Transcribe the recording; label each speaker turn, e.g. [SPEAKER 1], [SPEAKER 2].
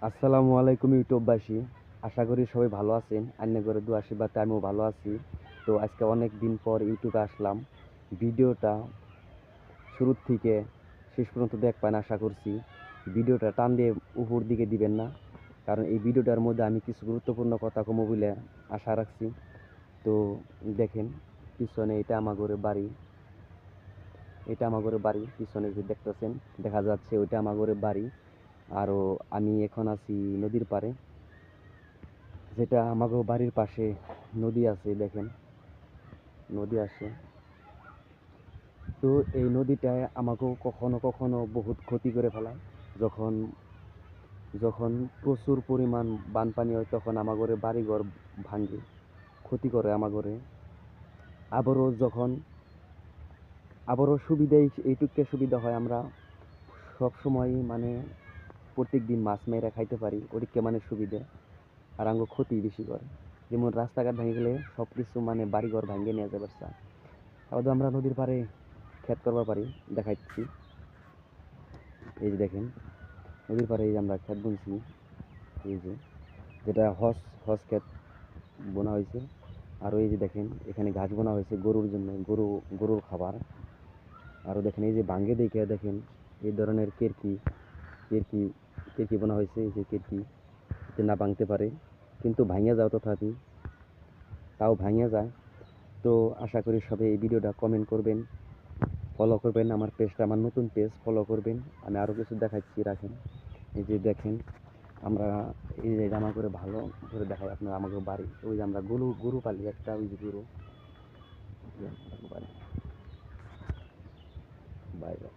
[SPEAKER 1] আসসালামু আলাইকুম ইউটিউববাসী। আশা করি সবাই ভালো আছেন। আন্না করে দোয়া আশীর্বাদে আমিও ভালো আছি। তো আজকে অনেক দিন পর ইউটিউবে আসলাম। ভিডিওটা শুরুর থেকে শেষ পর্যন্ত দেখবেন আশা করছি। ভিডিওটা টান দিয়ে উপর দিকে দিবেন না, কারণ এই ভিডিওটার মধ্যে আমি কিছু গুরুত্বপূর্ণ কথা কমো বলে আশা রাখছি। তো দেখেন, পিছনে এটা আমার ঘরের বাড়ি। এটা আমার ঘরের বাড়ি, পিছনে যে দেখতেছেন দেখা যাচ্ছে ওইটা আমার ঘরের বাড়ি। আরও আমি এখন আছি নদীর পাড়ে, যেটা আমাগো বাড়ির পাশে নদী আছে। দেখেন, নদী আসে। তো এই নদীটায় আমাকেও কখনো কখনো বহুত ক্ষতি করে ফেলায়। যখন যখন প্রচুর পরিমাণ বানপানি হয় তখন আমাগরে বাড়িঘর ভাঙে, ক্ষতি করে আমাগরে। আবারও যখন আবারও সুবিধা এইটুকু সুবিধা হয়, আমরা সব সময় মানে প্রত্যেক দিন মাছ মেরে খাইতে পারি, ওদিকে মানে সুবিধা। আর আমাকে ক্ষতি বেশি করে, যেমন রাস্তাঘাট ভেঙে গেলে সব কিছু মানে বাড়িঘর ভাঙিয়ে নিয়ে যাবে। আবার আমরা নদীর পাড়ে ক্ষেত করবার পারি, দেখাইছি। এই যে দেখেন, নদীর পাড়ে এই যে আমরা ক্ষেত বুনছি। এই যে যেটা হস হস ক্ষেত বোনা হয়েছে। আর এই যে দেখেন, এখানে ঘাস বোনা হয়েছে গরুর জন্য, গরুর খাবার। আরও দেখেন, এই যে ভাঙ্গে দেখে দেখেন, এই ধরনের কেরকি কেরকি বোনা হয়েছে। এই যে কেরকি যাতে না ভাঙতে পারে, কিন্তু ভাঙিয়া যাও তথাপি, তাও ভাঙিয়া যায়। তো আশা করি সবাই এই ভিডিওটা কমেন্ট করবেন, ফলো করবেন আমার পেজটা, আমার নতুন পেজ, ফলো করবেন। আমি আরও কিছু দেখাচ্ছি, রাখেন। এই যে দেখেন, আমরা এই যে জামা করে ভালো করে দেখাই আপনার আমাকে বাড়ি। ওই যে আমরা গরু গরু পালি একটা, ওই যে গরু পালি। Bye bye.